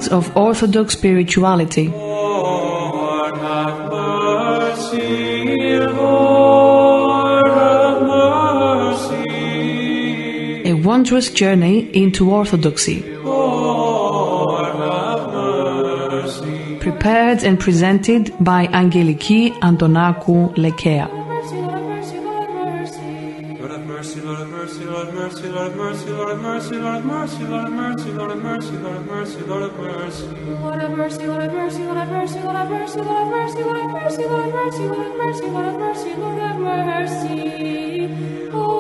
roots of Orthodox spirituality. Lord, have mercy, Lord, have mercy. A wondrous journey into Orthodoxy. Lord, have mercy. Prepared and presented by Angeliki Antonakou Lekea. Lord have mercy, Lord have mercy, Lord have mercy, Lord have mercy, Lord have mercy, Lord have mercy, Lord have mercy, Lord have mercy, Lord have mercy, Lord have mercy. Lord have mercy, Lord have mercy, Lord have mercy, Lord have mercy, Lord have mercy, Lord have mercy, Lord have mercy, Lord have mercy, Lord have mercy. Lord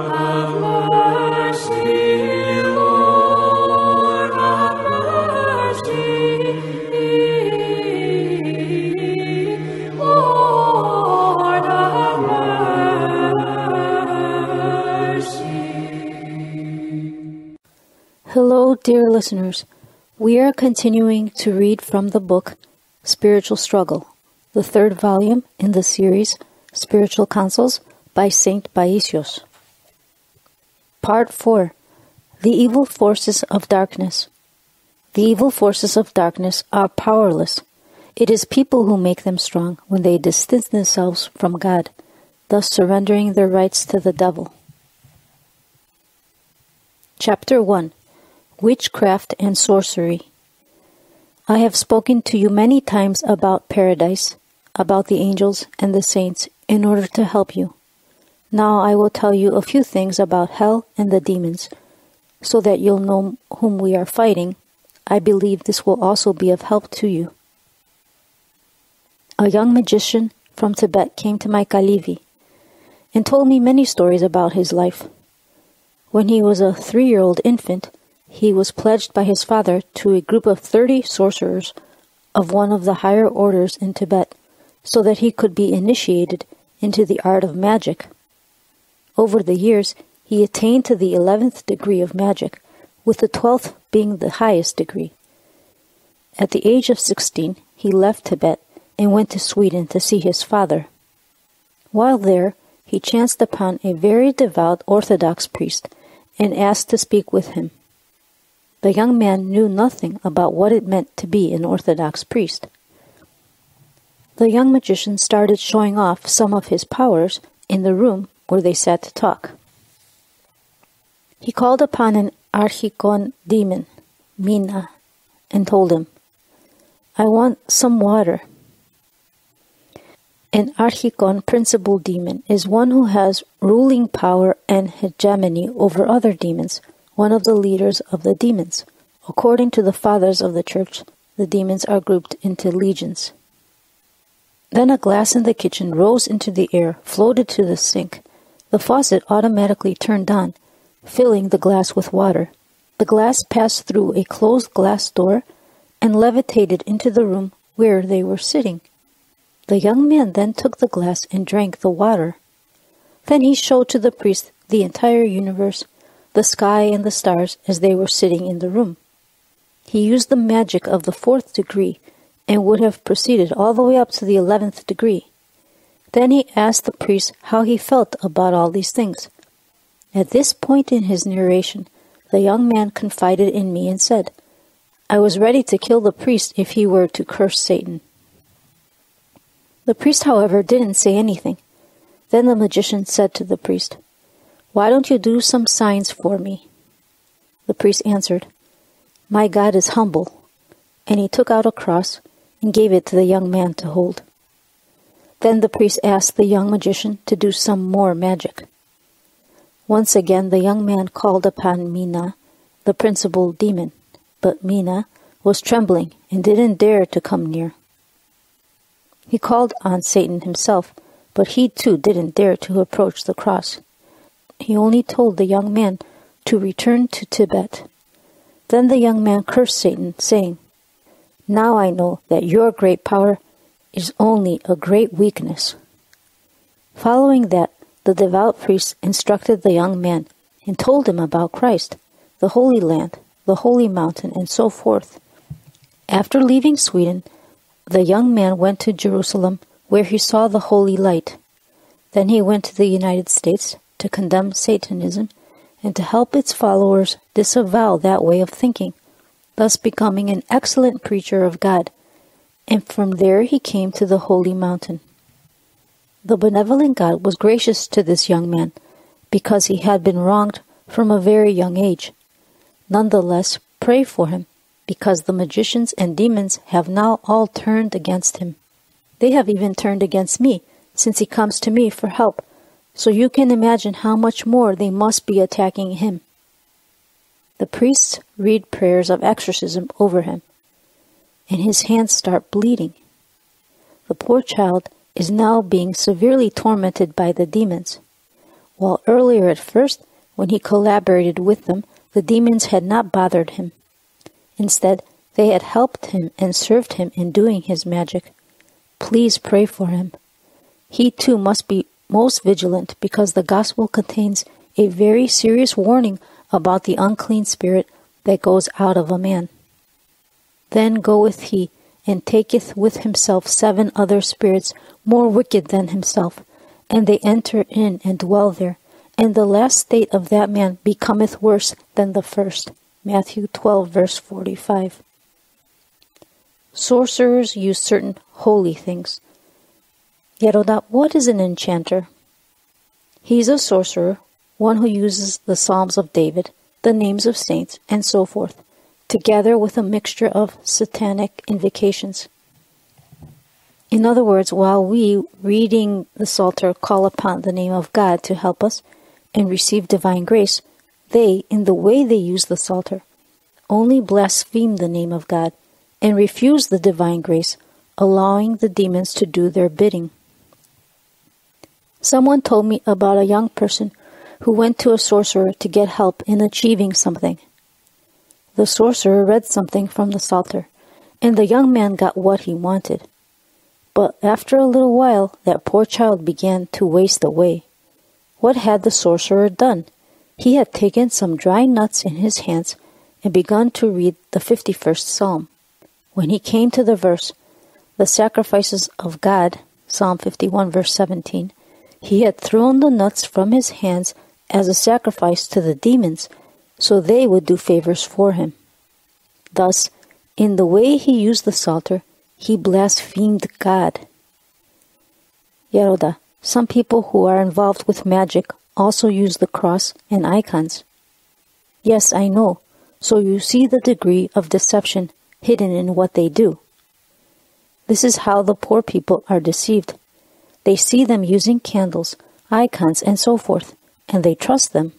have mercy, Lord have mercy. Lord have mercy. Hello, dear listeners. We are continuing to read from the book Spiritual Struggle, the third volume in the series Spiritual Counsels by Saint Paisios. Part 4. The Evil Forces of Darkness. The evil forces of darkness are powerless. It is people who make them strong when they distance themselves from God, thus surrendering their rights to the devil. Chapter 1. Witchcraft and Sorcery. I have spoken to you many times about paradise, about the angels and the saints, in order to help you. Now I will tell you a few things about hell and the demons, so that you'll know whom we are fighting. I believe this will also be of help to you. A young magician from Tibet came to my Kalivi and told me many stories about his life. When he was a 3-year-old infant, he was pledged by his father to a group of 30 sorcerers of one of the higher orders in Tibet, so that he could be initiated into the art of magic. Over the years, he attained to the 11th degree of magic, with the 12th being the highest degree. At the age of 16, he left Tibet and went to Sweden to see his father. While there, he chanced upon a very devout Orthodox priest and asked to speak with him. The young man knew nothing about what it meant to be an Orthodox priest. The young magician started showing off some of his powers in the room where they sat to talk. He called upon an Archikon demon, Mina, and told him, "I want some water." An Archikon principal demon is one who has ruling power and hegemony over other demons, one of the leaders of the demons. According to the fathers of the church, the demons are grouped into legions. Then a glass in the kitchen rose into the air, floated to the sink. The faucet automatically turned on, filling the glass with water. The glass passed through a closed glass door and levitated into the room where they were sitting. The young man then took the glass and drank the water. Then he showed to the priest the entire universe, the sky and the stars as they were sitting in the room. He used the magic of the 4th degree and would have proceeded all the way up to the 11th degree. Then he asked the priest how he felt about all these things. At this point in his narration, the young man confided in me and said, "I was ready to kill the priest if he were to curse Satan." The priest, however, didn't say anything. Then the magician said to the priest, "Why don't you do some signs for me?" The priest answered, "My God is humble," and he took out a cross and gave it to the young man to hold. Then the priest asked the young magician to do some more magic. Once again the young man called upon Mina, the principal demon, but Mina was trembling and didn't dare to come near. He called on Satan himself, but he too didn't dare to approach the cross. He only told the young man to return to Tibet. Then the young man cursed Satan, saying, "Now I know that your great power is only a great weakness." Following that, the devout priest instructed the young man and told him about Christ, the Holy Land, the Holy Mountain, and so forth. After leaving Sweden, the young man went to Jerusalem, where he saw the Holy Light. Then he went to the United States to condemn Satanism and to help its followers disavow that way of thinking. thus becoming an excellent preacher of God, and from there he came to the holy mountain. The benevolent God was gracious to this young man, because he had been wronged from a very young age. Nonetheless, pray for him, because the magicians and demons have now all turned against him. They have even turned against me, since he comes to me for help, so you can imagine how much more they must be attacking him. The priests read prayers of exorcism over him, and his hands start bleeding. The poor child is now being severely tormented by the demons. While earlier at first, when he collaborated with them, the demons had not bothered him. Instead, they had helped him and served him in doing his magic. Please pray for him. He too must be most vigilant, because the gospel contains a very serious warning about the unclean spirit that goes out of a man. Then goeth he, and taketh with himself 7 other spirits more wicked than himself, and they enter in and dwell there, and the last state of that man becometh worse than the first. Matthew 12, verse 45. Sorcerers use certain holy things. Yeroda, what is an enchanter? He is a sorcerer, one who uses the Psalms of David, the names of saints, and so forth, together with a mixture of satanic invocations. In other words, while we, reading the Psalter, call upon the name of God to help us and receive divine grace, they, in the way they use the Psalter, only blaspheme the name of God and refuse the divine grace, allowing the demons to do their bidding. Someone told me about a young person who went to a sorcerer to get help in achieving something. The sorcerer read something from the Psalter, and the young man got what he wanted. But after a little while, that poor child began to waste away. What had the sorcerer done? He had taken some dry nuts in his hands and begun to read the 51st Psalm. When he came to the verse, the sacrifices of God, Psalm 51, verse 17, he had thrown the nuts from his hands as a sacrifice to the demons, so they would do favors for him. Thus, in the way he used the Psalter, he blasphemed God. Yeroda, some people who are involved with magic also use the cross and icons. Yes, I know, so you see the degree of deception hidden in what they do. This is how the poor people are deceived. They see them using candles, icons, and so forth, and they trust them.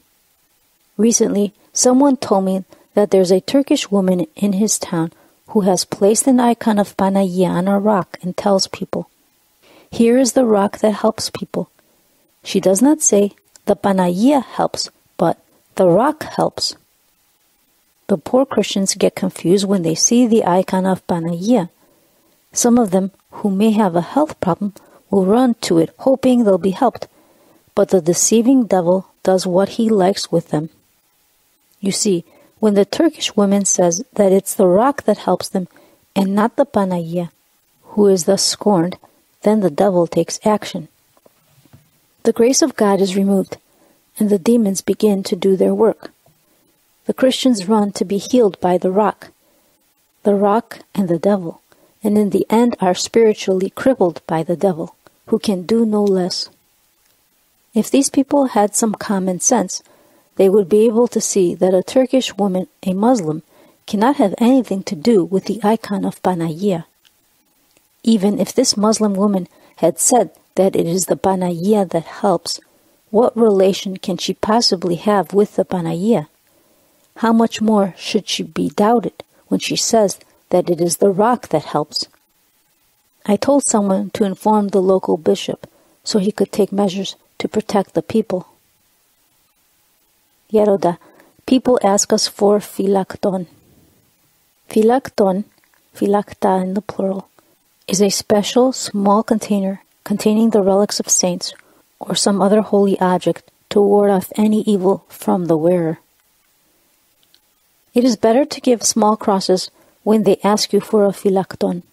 Recently, someone told me that there's a Turkish woman in his town who has placed an icon of Panagia on a rock and tells people, "Here is the rock that helps people." She does not say, "The Panagia helps," but "the rock helps." The poor Christians get confused when they see the icon of Panagia. Some of them, who may have a health problem, will run to it hoping they'll be helped, but the deceiving devil does what he likes with them. You see, when the Turkish woman says that it's the rock that helps them and not the Panagia, who is thus scorned, then the devil takes action. The grace of God is removed, and the demons begin to do their work. The Christians run to be healed by the rock and the devil, and in the end are spiritually crippled by the devil, who can do no less. If these people had some common sense, they would be able to see that a Turkish woman, a Muslim, cannot have anything to do with the icon of Panagia. Even if this Muslim woman had said that it is the Panagia that helps, what relation can she possibly have with the Panagia? How much more should she be doubted when she says that it is the rock that helps? I told someone to inform the local bishop so he could take measures to protect the people. Yeroda, people ask us for phylakton. Phylakton, phylakta in the plural, is a special small container containing the relics of saints or some other holy object to ward off any evil from the wearer. It is better to give small crosses when they ask you for a phylakton.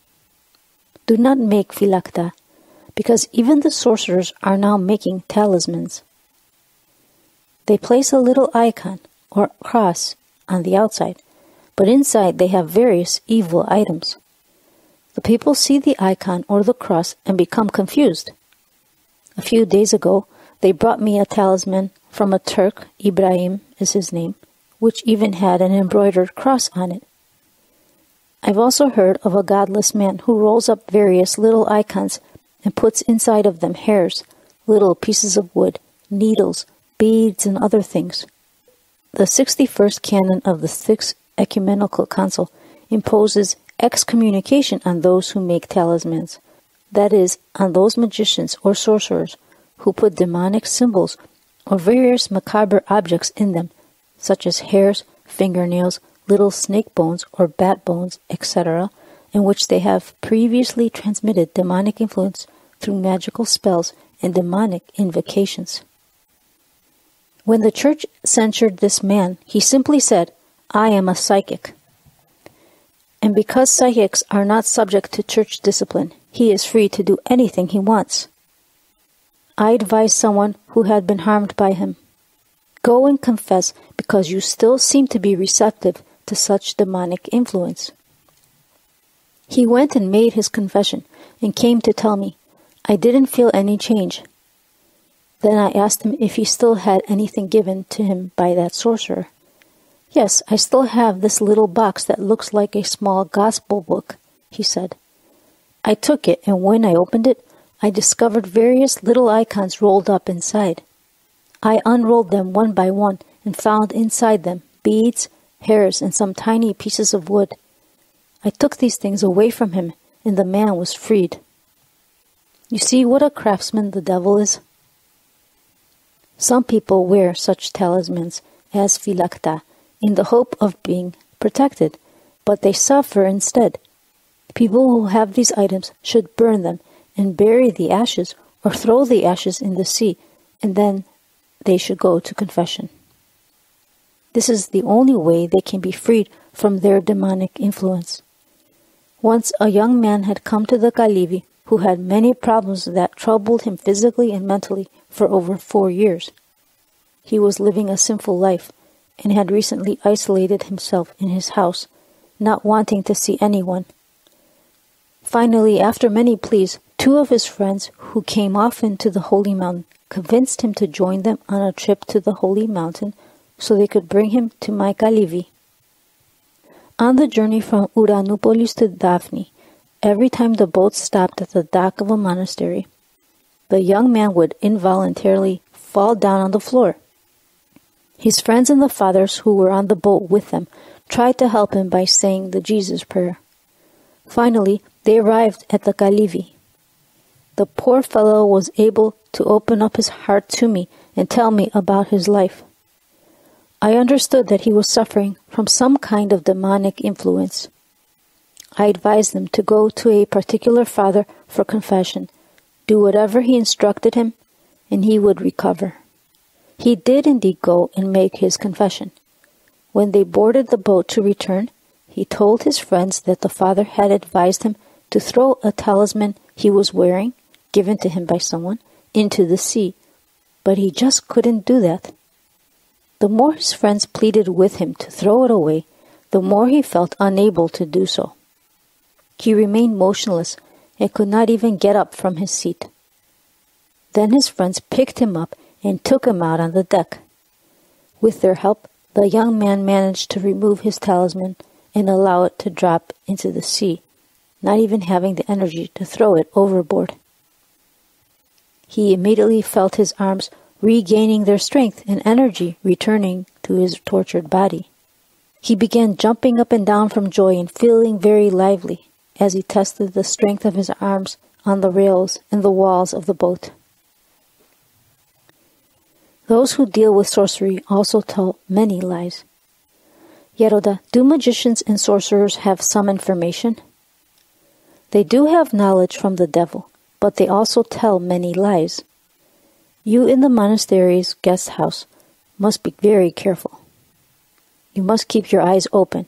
Do not make phylakta, because even the sorcerers are now making talismans. They place a little icon or cross on the outside, but inside they have various evil items. The people see the icon or the cross and become confused. A few days ago, they brought me a talisman from a Turk, Ibrahim is his name, which even had an embroidered cross on it. I've also heard of a godless man who rolls up various little icons and puts inside of them hairs, little pieces of wood, needles, beads, and other things. The 61st canon of the Sixth Ecumenical Council imposes excommunication on those who make talismans, that is, on those magicians or sorcerers who put demonic symbols or various macabre objects in them, such as hairs, fingernails, little snake bones or bat bones, etc., in which they have previously transmitted demonic influence through magical spells and demonic invocations. When the church censured this man, he simply said, "I am a psychic." And because psychics are not subject to church discipline, he is free to do anything he wants. I advised someone who had been harmed by him, "Go and confess, because you still seem to be receptive to such demonic influence." He went and made his confession and came to tell me, "I didn't feel any change." Then I asked him if he still had anything given to him by that sorcerer. "Yes, I still have this little box that looks like a small gospel book," he said. I took it, and when I opened it, I discovered various little icons rolled up inside. I unrolled them one by one and found inside them beads, hairs, and some tiny pieces of wood. I took these things away from him, and the man was freed. You see what a craftsman the devil is? Some people wear such talismans as phylakta in the hope of being protected, but they suffer instead. People who have these items should burn them and bury the ashes or throw the ashes in the sea, and then they should go to confession. This is the only way they can be freed from their demonic influence. Once a young man had come to the Kalivi who had many problems that troubled him physically and mentally for over 4 years. He was living a sinful life and had recently isolated himself in his house, not wanting to see anyone. Finally, after many pleas, 2 of his friends who came often to the Holy Mountain convinced him to join them on a trip to the Holy Mountain so they could bring him to my Kalivi. On the journey from Uranopolis to Daphne, every time the boat stopped at the dock of a monastery, the young man would involuntarily fall down on the floor. His friends and the fathers who were on the boat with them tried to help him by saying the Jesus prayer. Finally, they arrived at the Kalivi. The poor fellow was able to open up his heart to me and tell me about his life. I understood that he was suffering from some kind of demonic influence. I advised him to go to a particular father for confession, do whatever he instructed him, and he would recover. He did indeed go and make his confession. When they boarded the boat to return, he told his friends that the father had advised him to throw a talisman he was wearing, given to him by someone, into the sea, but he just couldn't do that. The more his friends pleaded with him to throw it away, the more he felt unable to do so. He remained motionless and could not even get up from his seat. Then his friends picked him up and took him out on the deck. With their help, the young man managed to remove his talisman and allow it to drop into the sea, not even having the energy to throw it overboard. He immediately felt his arms regaining their strength and energy returning to his tortured body. He began jumping up and down from joy and feeling very lively as he tested the strength of his arms on the rails and the walls of the boat. Those who deal with sorcery also tell many lies. Yeroda, do magicians and sorcerers have some information? They do have knowledge from the devil, but they also tell many lies. You in the monastery's guest house must be very careful. You must keep your eyes open.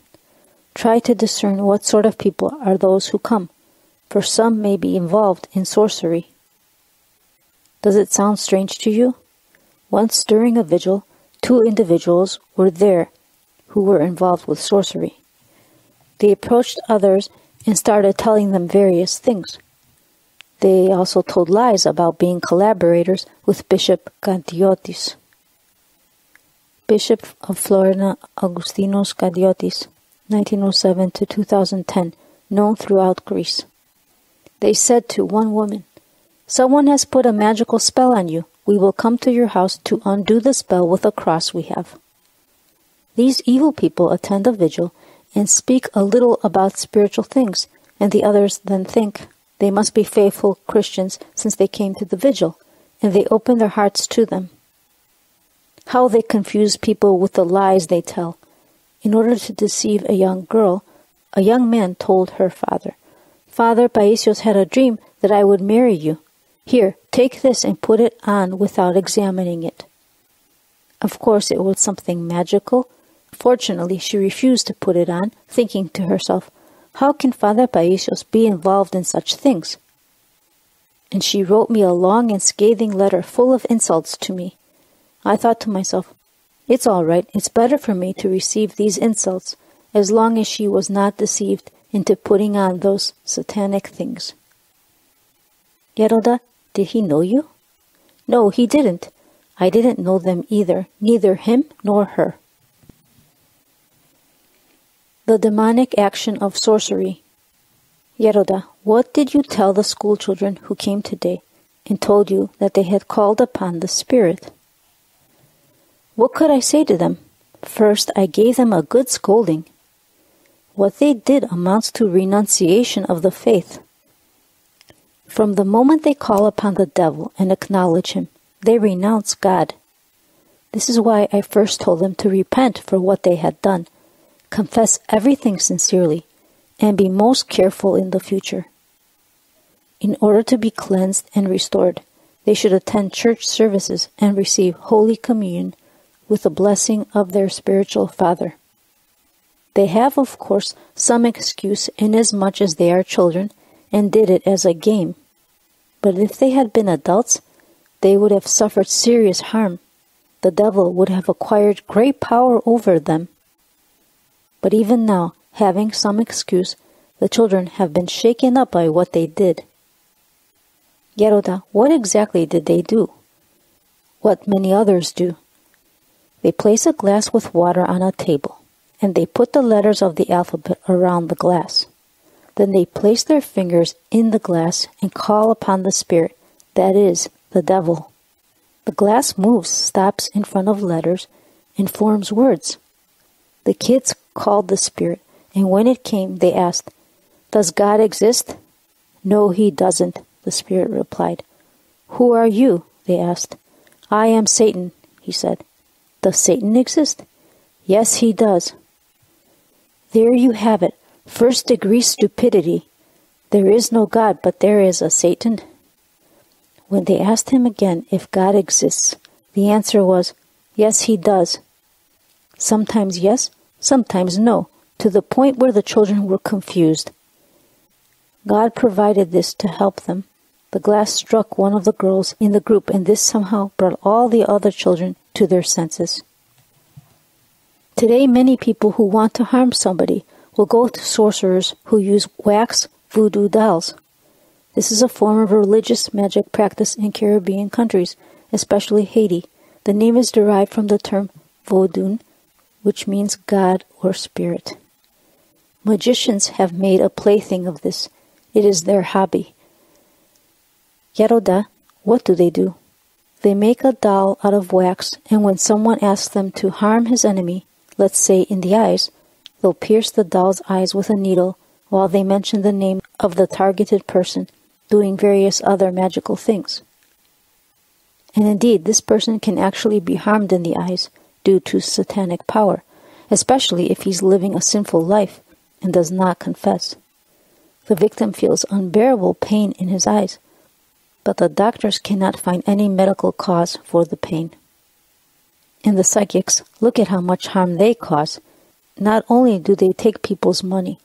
Try to discern what sort of people are those who come, for some may be involved in sorcery. Does it sound strange to you? Once during a vigil, 2 individuals were there who were involved with sorcery. They approached others and started telling them various things. They also told lies about being collaborators with Bishop Kadiotis. Bishop of Florida Augustinos Kadiotis, 1907 to 2010, known throughout Greece. They said to one woman, "Someone has put a magical spell on you. We will come to your house to undo the spell with a cross we have." These evil people attend a vigil and speak a little about spiritual things, and the others then think they must be faithful Christians since they came to the vigil, and they open their hearts to them. How they confuse people with the lies they tell. In order to deceive a young girl, a young man told her father, "Father, Paisios had a dream that I would marry you. Here, take this and put it on without examining it." Of course, it was something magical. Fortunately, she refused to put it on, thinking to herself, "How can Father Paisios be involved in such things?" And she wrote me a long and scathing letter full of insults to me. I thought to myself, it's all right, it's better for me to receive these insults, as long as she was not deceived into putting on those satanic things. Yeroda, did he know you? No, he didn't. I didn't know them either, neither him nor her. The demonic action of sorcery. Yeroda, what did you tell the school children who came today and told you that they had called upon the Spirit? What could I say to them? First, I gave them a good scolding. What they did amounts to renunciation of the faith. From the moment they call upon the devil and acknowledge him, they renounce God. This is why I first told them to repent for what they had done, confess everything sincerely, and be most careful in the future. In order to be cleansed and restored, they should attend church services and receive Holy Communion with the blessing of their spiritual father. They have, of course, some excuse inasmuch as they are children and did it as a game. But if they had been adults, they would have suffered serious harm. The devil would have acquired great power over them. But even now, having some excuse, the children have been shaken up by what they did. Yeroda, what exactly did they do? What many others do. They place a glass with water on a table, and they put the letters of the alphabet around the glass. Then they place their fingers in the glass and call upon the spirit, that is, the devil. The glass moves, stops in front of letters, and forms words. The kids called the spirit, and when it came, they asked, "Does God exist?" "No, he doesn't," the spirit replied. "Who are you?" they asked. "I am Satan," he said. "Does Satan exist?" "Yes, he does." There you have it, first-degree stupidity. There is no God, but there is a Satan. When they asked him again if God exists, the answer was, "Yes, he does." Sometimes yes, sometimes no, to the point where the children were confused. God provided this to help them. The glass struck one of the girls in the group, and this somehow brought all the other children to their senses. Today, many people who want to harm somebody will go to sorcerers who use wax voodoo dolls. This is a form of religious magic practice in Caribbean countries, especially Haiti. The name is derived from the term vodun, which means God or spirit. Magicians have made a plaything of this. It is their hobby. Yeroda, what do? They make a doll out of wax, and when someone asks them to harm his enemy, let's say in the eyes, they'll pierce the doll's eyes with a needle while they mention the name of the targeted person, doing various other magical things. And indeed, this person can actually be harmed in the eyes due to satanic power, especially if he's living a sinful life and does not confess. The victim feels unbearable pain in his eyes, but the doctors cannot find any medical cause for the pain. And the psychics, look at how much harm they cause. Not only do they take people's money,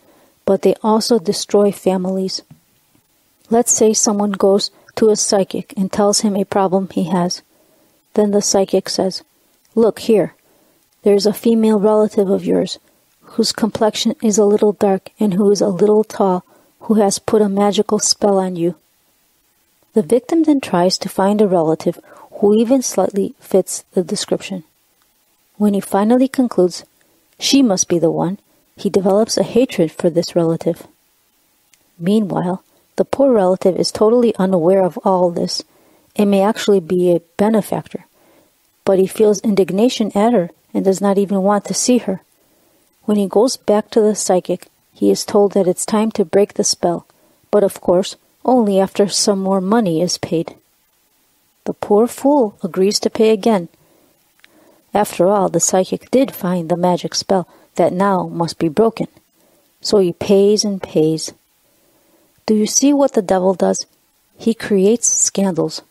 but they also destroy families. Let's say someone goes to a psychic and tells him a problem he has. Then the psychic says, "Look here, there's a female relative of yours whose complexion is a little dark and who is a little tall, who has put a magical spell on you. The victim then tries to find a relative who even slightly fits the description. When he finally concludes, she must be the one, he develops a hatred for this relative. Meanwhile, the poor relative is totally unaware of all this and may actually be a benefactor, but he feels indignation at her and does not even want to see her. When he goes back to the psychic, he is told that it's time to break the spell, but of course, only after some more money is paid. The poor fool agrees to pay again. After all, the psychic did find the magic spell that now must be broken. So he pays and pays. Do you see what the devil does? He creates scandals.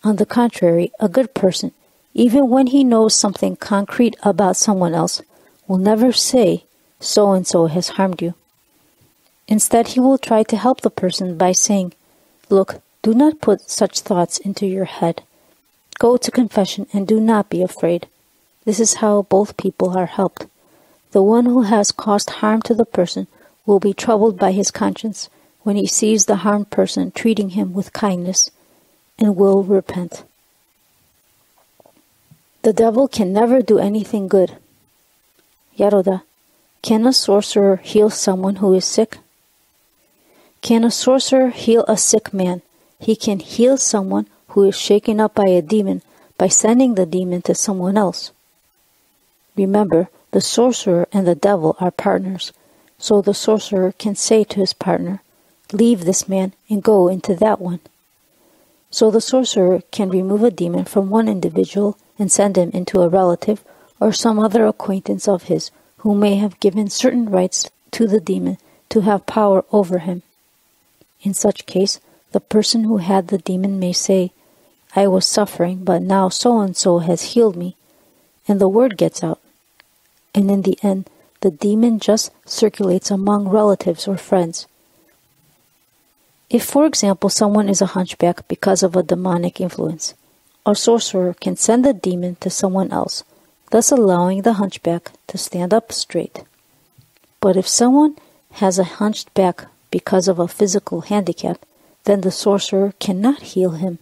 On the contrary, a good person, even when he knows something concrete about someone else, will never say, so-and-so has harmed you. Instead, he will try to help the person by saying, look, do not put such thoughts into your head. Go to confession and do not be afraid. This is how both people are helped. The one who has caused harm to the person will be troubled by his conscience when he sees the harmed person treating him with kindness, and will repent. The devil can never do anything good. Yaroda, can a sorcerer heal someone who is sick? Can a sorcerer heal a sick man? He can heal someone who is shaken up by a demon by sending the demon to someone else. Remember, the sorcerer and the devil are partners, so the sorcerer can say to his partner, leave this man and go into that one. So the sorcerer can remove a demon from one individual and send him into a relative or some other acquaintance of his who may have given certain rights to the demon to have power over him. In such case, the person who had the demon may say, I was suffering, but now so-and-so has healed me, and the word gets out. And in the end, the demon just circulates among relatives or friends. If, for example, someone is a hunchback because of a demonic influence, a sorcerer can send the demon to someone else, thus allowing the hunchback to stand up straight. But if someone has a hunched back because of a physical handicap, then the sorcerer cannot heal him.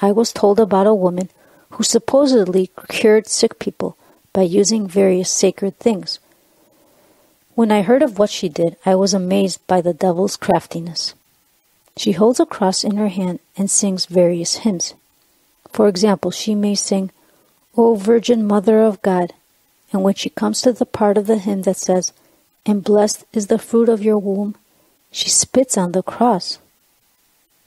I was told about a woman who supposedly cured sick people by using various sacred things. When I heard of what she did, I was amazed by the devil's craftiness. She holds a cross in her hand and sings various hymns. For example, she may sing, O Virgin Mother of God, and when she comes to the part of the hymn that says, and blessed is the fruit of your womb, she spits on the cross.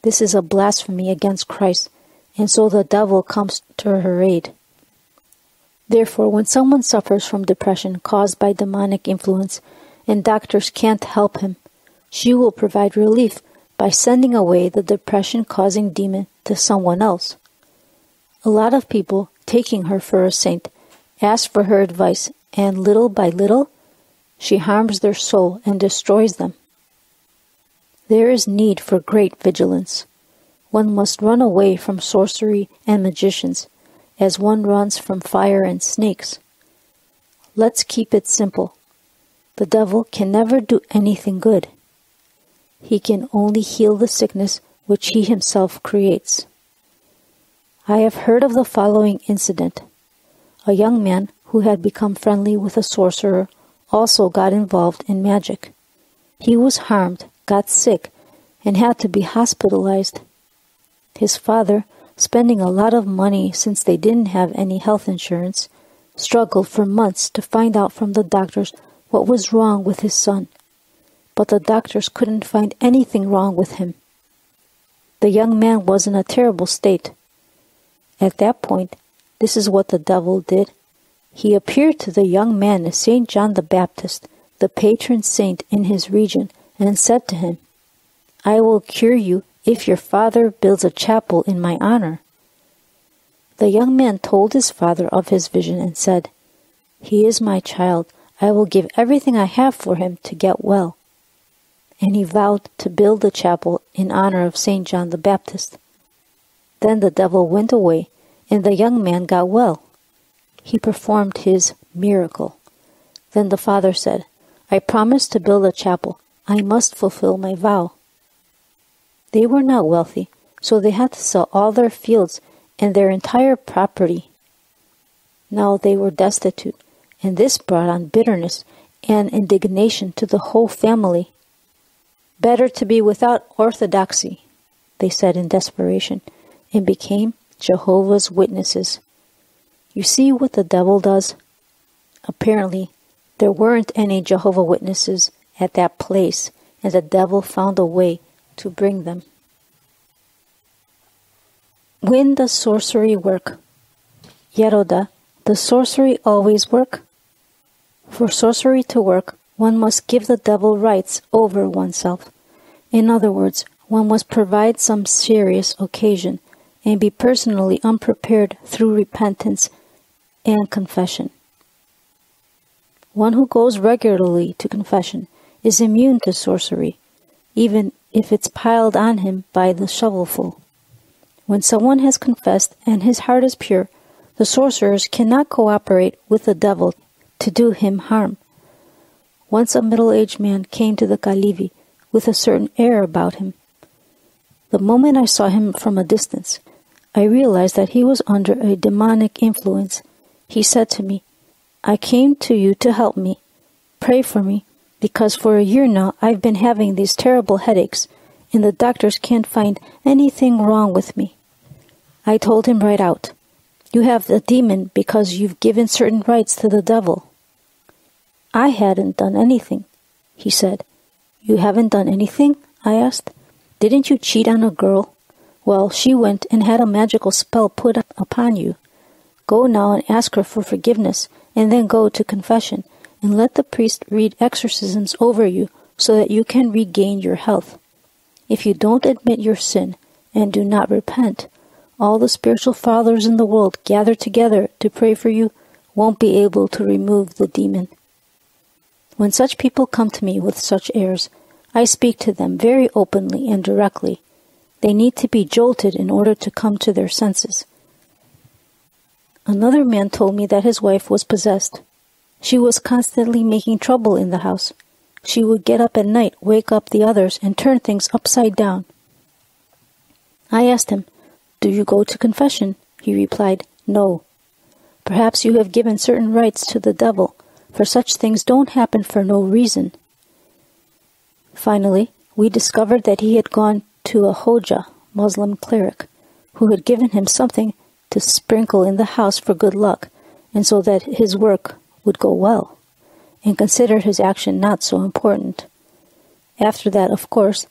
This is a blasphemy against Christ, and so the devil comes to her aid. Therefore, when someone suffers from depression caused by demonic influence and doctors can't help him, she will provide relief by sending away the depression-causing demon to someone else. A lot of people, taking her for a saint, ask for her advice, and little by little, she harms their soul and destroys them. There is need for great vigilance. One must run away from sorcery and magicians, as one runs from fire and snakes. Let's keep it simple. The devil can never do anything good. He can only heal the sickness which he himself creates. I have heard of the following incident. A young man who had become friendly with a sorcerer also got involved in magic. He was harmed, got sick, and had to be hospitalized. His father, spending a lot of money since they didn't have any health insurance, struggled for months to find out from the doctors what was wrong with his son. But the doctors couldn't find anything wrong with him. The young man was in a terrible state. At that point, this is what the devil did. He appeared to the young man as St. John the Baptist, the patron saint in his region, and said to him, I will cure you if your father builds a chapel in my honor. The young man told his father of his vision and said, He is my child. I will give everything I have for him to get well. And he vowed to build the chapel in honor of St. John the Baptist. Then the devil went away, and the young man got well. He performed his miracle. Then the father said, "I promised to build a chapel. I must fulfill my vow." They were not wealthy, so they had to sell all their fields and their entire property. Now they were destitute, and this brought on bitterness and indignation to the whole family. "Better to be without orthodoxy," they said in desperation, and became Jehovah's Witnesses. You see what the devil does? Apparently, there weren't any Jehovah's Witnesses at that place, and the devil found a way to bring them. When does sorcery work? Yeroda, does sorcery always work? For sorcery to work, one must give the devil rights over oneself. In other words, one must provide some serious occasion and be personally unprepared through repentance and confession. One who goes regularly to confession is immune to sorcery, even if it's piled on him by the shovelful. When someone has confessed and his heart is pure, the sorcerers cannot cooperate with the devil to do him harm. Once a middle-aged man came to the Kalivi with a certain air about him. The moment I saw him from a distance, I realized that he was under a demonic influence. He said to me, "I came to you to help me. Pray for me, because for a year now I've been having these terrible headaches, and the doctors can't find anything wrong with me." I told him right out, "You have a demon because you've given certain rights to the devil." "I hadn't done anything," he said. "You haven't done anything?" I asked. "Didn't you cheat on a girl? Well, she went and had a magical spell put upon you. Go now and ask her for forgiveness, and then go to confession, and let the priest read exorcisms over you so that you can regain your health. If you don't admit your sin and do not repent, all the spiritual fathers in the world gathered together to pray for you won't be able to remove the demon." When such people come to me with such airs, I speak to them very openly and directly. They need to be jolted in order to come to their senses. Another man told me that his wife was possessed. She was constantly making trouble in the house. She would get up at night, wake up the others, and turn things upside down. I asked him, "Do you go to confession?" He replied, "No." "Perhaps you have given certain rights to the devil, for such things don't happen for no reason." Finally, we discovered that he had gone to a Hoja, Muslim cleric, who had given him something to sprinkle in the house for good luck, and so that his work would go well, and considered his action not so important. After that, of course,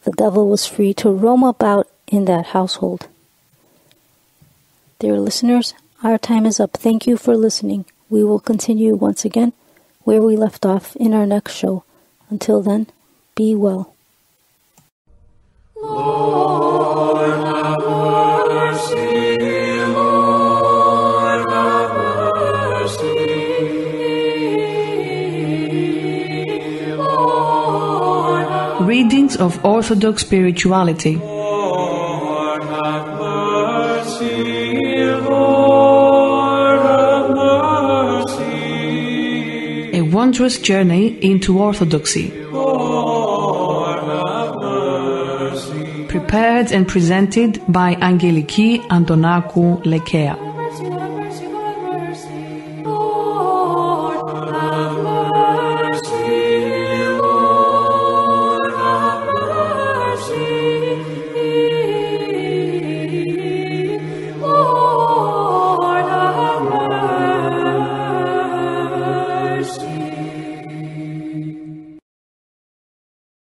the devil was free to roam about in that household. Dear listeners, our time is up. Thank you for listening. We will continue once again where we left off in our next show. Until then, be well. Lord, have mercy. Lord, have mercy. Lord, have Readings of Orthodox Spirituality. Lord, have mercy. Lord, have mercy. A wondrous journey into Orthodoxy. Lord, have mercy. Prepared and presented by Angeliki Antonakou Lekea. Mercy,